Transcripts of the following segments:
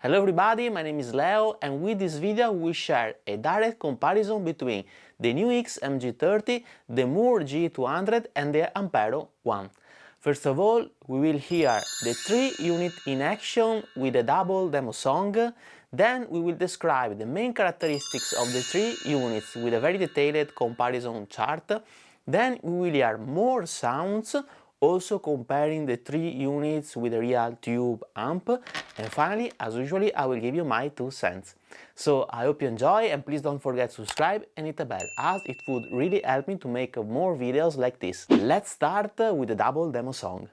Hello everybody, my name is Leo and with this video we share a direct comparison between the NUX MG30, the Mooer G200 and the Ampero one. First of all, we will hear the 3 unit in action with a double demo song, then we will describe the main characteristics of the 3 units with a very detailed comparison chart, then we will hear more sounds, also comparing the 3 units with a real tube amp, and finally, as usually, I will give you my 2 cents. So I hope you enjoy and please don't forget to subscribe and hit the bell, as it would really help me to make more videos like this. Let's start with the double demo song.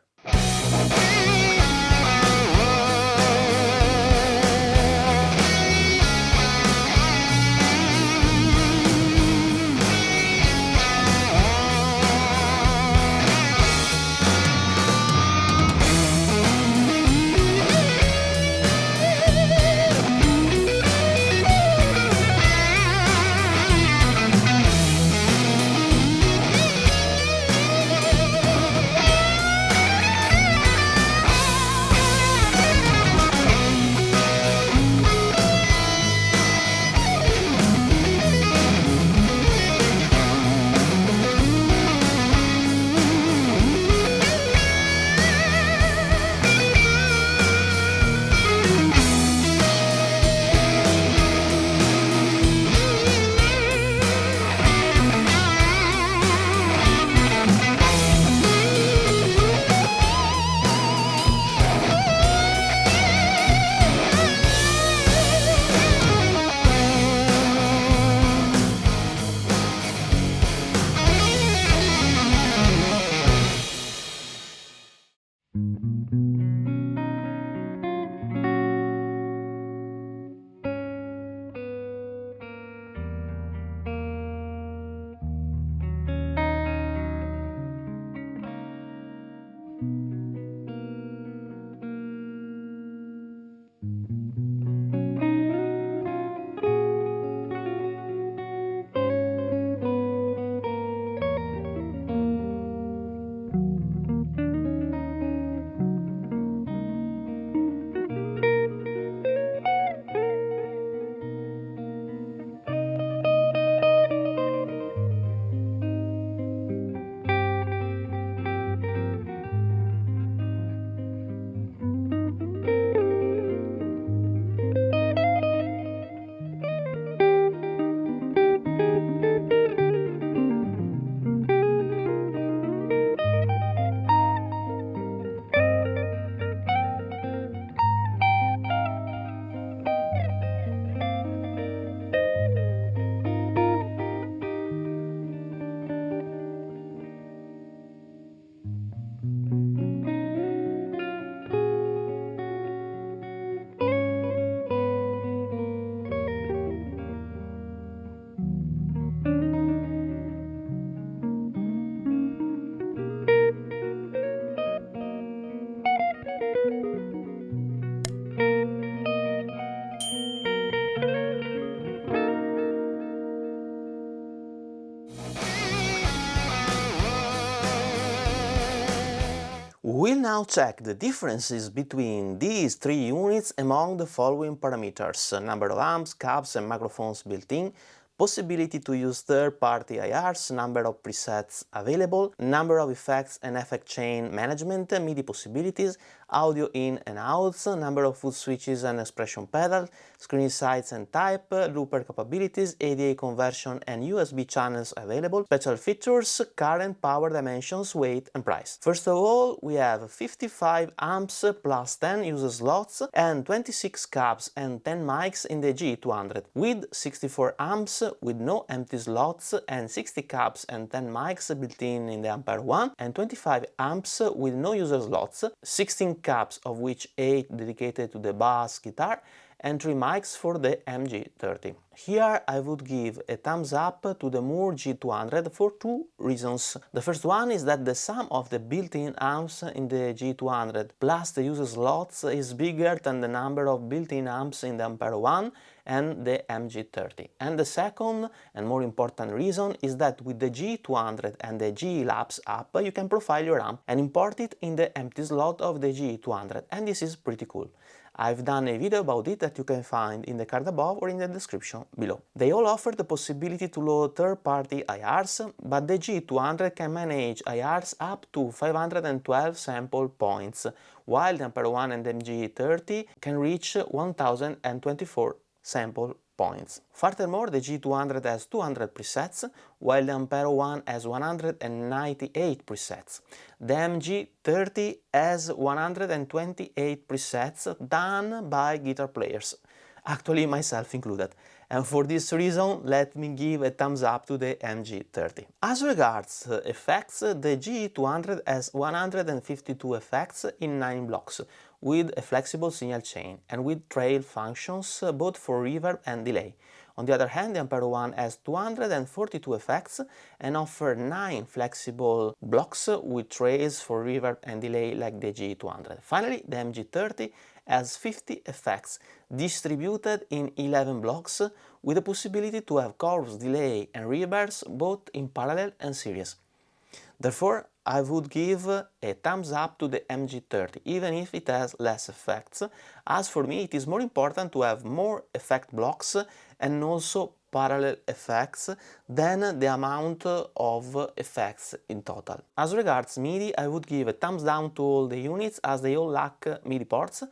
We'll now check the differences between these 3 units among the following parameters: number of amps, cabs and microphones built in, possibility to use third-party IRs, number of presets available, number of effects and effect chain management, MIDI possibilities, audio in and outs, number of foot switches and expression pedal, screen size and type, looper capabilities, ADA conversion and USB channels available, special features, current power dimensions, weight and price. First of all, we have 55 amps plus 10 user slots and 26 cabs and 10 mics in the G200, with 64 amps with no empty slots and 60 cabs and 10 mics built-in the Ampero one, and 25 amps with no user slots, 16 cabs of which 8 dedicated to the bass guitar and 3 mics for the MG30. Here I would give a thumbs up to the Mooer G200 for 2 reasons. The first one is that the sum of the built-in amps in the G200 plus the user slots is bigger than the number of built-in amps in the Ampero one and the MG30. And the second and more important reason is that with the G200 and the G-Labs app you can profile your amp and import it in the empty slot of the G200, and this is pretty cool. I've done a video about it that you can find in the card above or in the description below. They all offer the possibility to load third-party IRs, but the G200 can manage IRs up to 512 sample points, while the Ampero 1 and the MG30 can reach 1024 sample points. Furthermore, the G200 has 200 presets, while the Ampero 1 has 198 presets. The MG30 has 128 presets done by guitar players, actually myself included. And for this reason, let me give a thumbs up to the MG30. As regards effects, the G200 has 152 effects in 9 blocks, with a flexible signal chain and with trail functions both for reverb and delay. On the other hand, the Ampero 1 has 242 effects and offers 9 flexible blocks with trails for reverb and delay like the G200. Finally, the MG30 has 50 effects distributed in 11 blocks with the possibility to have chorus, delay and reverbs both in parallel and series. Therefore, I would give a thumbs up to the MG30, even if it has less effects, as for me it is more important to have more effect blocks and also parallel effects than the amount of effects in total. As regards MIDI, I would give a thumbs down to all the units as they all lack MIDI ports,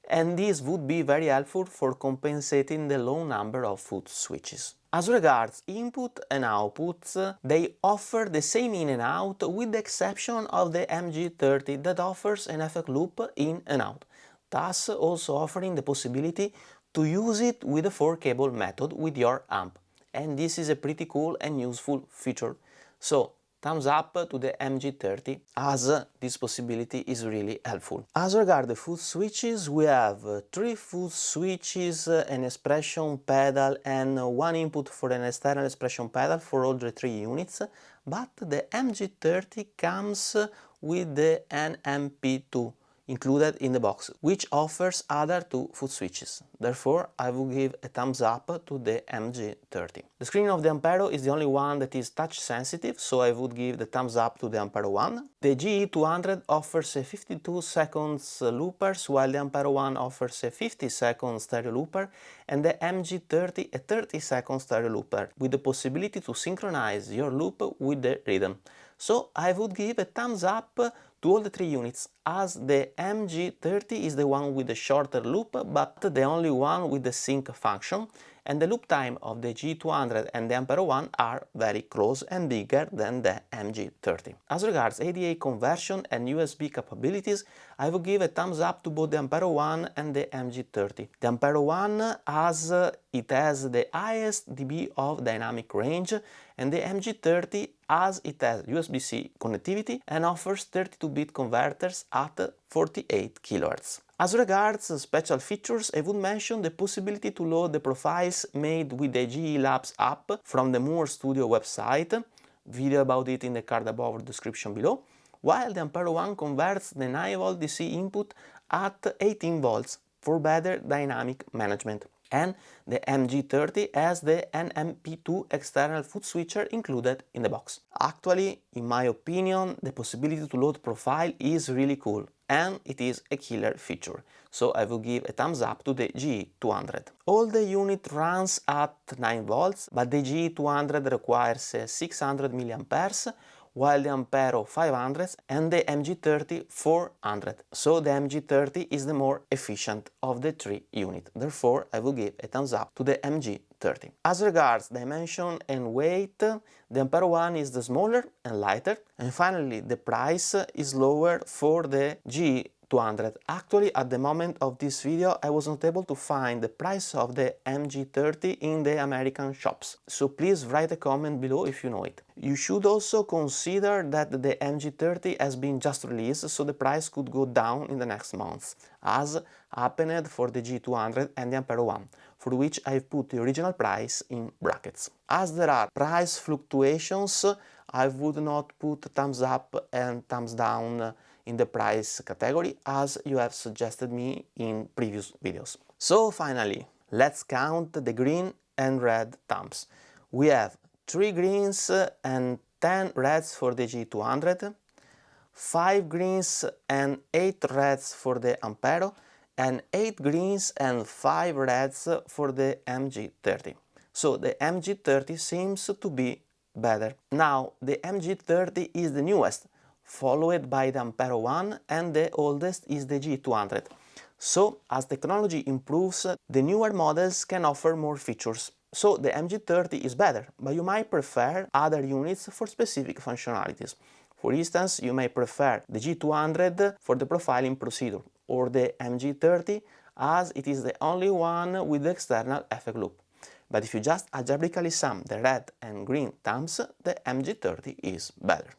and this would be very helpful for compensating the low number of foot switches. As regards input and outputs, they offer the same in and out with the exception of the MG30 that offers an effect loop in and out, thus also offering the possibility to use it with the 4-cable method with your amp. And this is a pretty cool and useful feature. So, thumbs up to the MG30 as this possibility is really helpful. As regards the foot switches, we have 3 foot switches, an expression pedal and 1 input for an external expression pedal for all the 3 units, but the MG30 comes with the NMP2 included in the box, which offers other 2 foot switches. Therefore, I will give a thumbs up to the MG30. The screen of the Ampero is the only one that is touch sensitive, so I would give the thumbs up to the Ampero 1. The GE200 offers a 52 seconds loopers, while the Ampero 1 offers a 50 second stereo looper, and the MG30 a 30 second stereo looper, with the possibility to synchronize your loop with the rhythm. So I would give a thumbs up to all the 3 units, as the MG30 is the one with the shorter loop, but the only one with the sync function, and the loop time of the G200 and the Ampero 1 are very close and bigger than the MG30. As regards ADA conversion and USB capabilities, I will give a thumbs up to both the Ampero 1 and the MG30. The Ampero 1 has the highest dB of dynamic range, and the MG30 as it has USB-C connectivity and offers 32-bit converters at 48 kHz. As regards special features, I would mention the possibility to load the profiles made with the GE Labs app from the Mooer Studio website, video about it in the card above or description below, while the Ampero 1 converts the 9V DC input at 18 volts for better dynamic management. And the MG30 has the NMP2 external foot switcher included in the box. Actually, in my opinion, the possibility to load profile is really cool, and it is a killer feature, so I will give a thumbs up to the GE200. All the unit runs at 9 volts, but the GE200 requires 600 mAh, while the Ampero 500 and the MG30 400. So the MG30 is the more efficient of the 3 units. Therefore, I will give a thumbs up to the MG30. As regards dimension and weight, the Ampero 1 is the smaller and lighter. And finally, the price is lower for the G200. Actually, at the moment of this video, I was not able to find the price of the MG30 in the American shops. So please write a comment below if you know it. You should also consider that the MG30 has been just released, so the price could go down in the next months, as happened for the G200 and the Ampero 1, for which I've put the original price in brackets. As there are price fluctuations, I would not put thumbs up and thumbs down in the price category, as you have suggested me in previous videos. So finally, let's count the green and red thumbs. We have 3 greens and 10 reds for the G200, 5 greens and 8 reds for the Ampero, and 8 greens and 5 reds for the MG30. So the MG30 seems to be better. Now the MG30 is the newest, followed by the Ampero one, and the oldest is the G200. So as technology improves, the newer models can offer more features. So the MG30 is better, but you might prefer other units for specific functionalities. For instance, you may prefer the G200 for the profiling procedure, or the MG30 as it is the only one with the external effect loop. But if you just algebraically sum the red and green terms, the MG30 is better.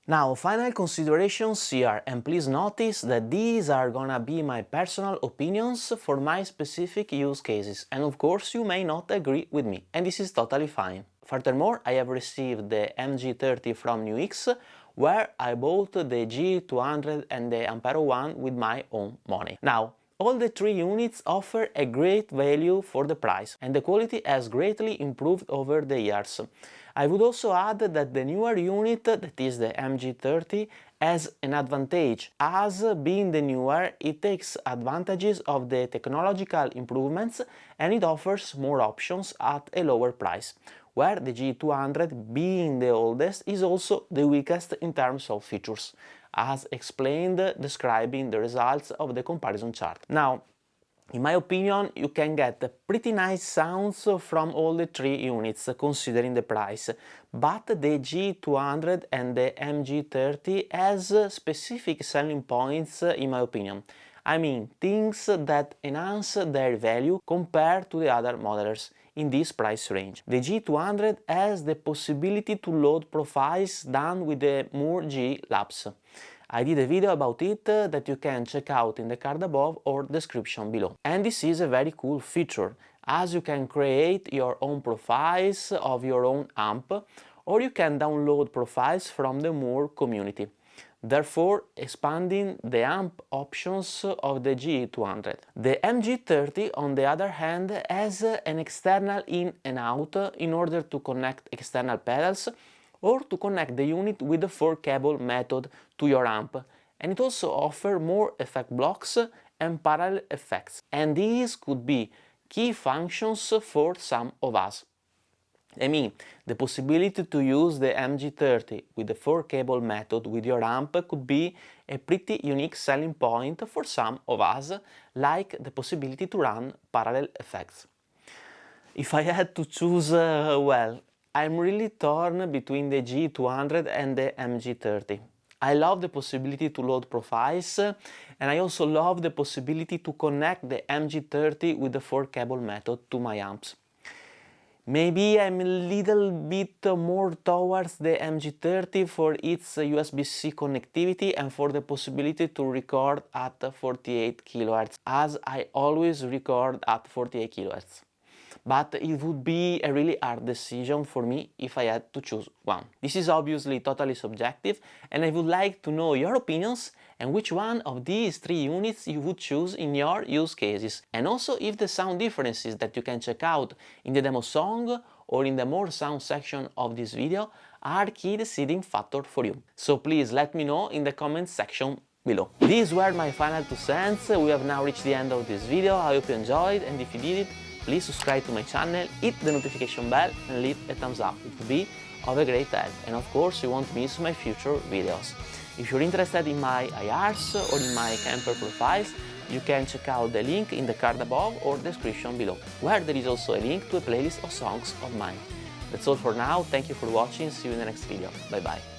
Now, final considerations here, and please notice that these are gonna be my personal opinions for my specific use cases, and of course you may not agree with me, and this is totally fine. Furthermore, I have received the MG30 from NUX, where I bought the G200 and the Ampero one with my own money. Now, all the three units offer a great value for the price, and the quality has greatly improved over the years. I would also add that the newer unit, that is the MG30, has an advantage, as being the newer, it takes advantages of the technological improvements and it offers more options at a lower price, where the G200, being the oldest, is also the weakest in terms of features, as explained describing the results of the comparison chart. Now, in my opinion, you can get pretty nice sounds from all the three units, considering the price, but the G200 and the MG30 has specific selling points in my opinion. I mean, things that enhance their value compared to the other modelers in this price range. The G200 has the possibility to load profiles done with the Mooer G Labs. I did a video about it that you can check out in the card above or description below. And this is a very cool feature, as you can create your own profiles of your own amp, or you can download profiles from the Mooer community, therefore expanding the amp options of the G200. The MG30, on the other hand, has an external in and out in order to connect external pedals, or to connect the unit with the 4-cable method to your amp, and it also offers more effect blocks and parallel effects, and these could be key functions for some of us. I mean, the possibility to use the MG30 with the 4-cable method with your amp could be a pretty unique selling point for some of us, like the possibility to run parallel effects. If I had to choose, well, I'm really torn between the G200 and the MG30. I love the possibility to load profiles, and I also love the possibility to connect the MG30 with the 4-cable method to my amps. Maybe I'm a little bit more towards the MG30 for its USB-C connectivity and for the possibility to record at 48 kHz, as I always record at 48 kHz. But it would be a really hard decision for me if I had to choose one. This is obviously totally subjective, and I would like to know your opinions and which one of these three units you would choose in your use cases, and also if the sound differences that you can check out in the demo song or in the more sound section of this video are key deciding factor for you. So please let me know in the comment section below. These were my final 2 cents. We have now reached the end of this video. I hope you enjoyed, and if you did it, please subscribe to my channel, hit the notification bell and leave a thumbs up. It would be of a great help, and of course you won't miss my future videos. If you're interested in my IRs or in my camper profiles, you can check out the link in the card above or description below, where there is also a link to a playlist of songs of mine. That's all for now, thank you for watching, see you in the next video, bye bye.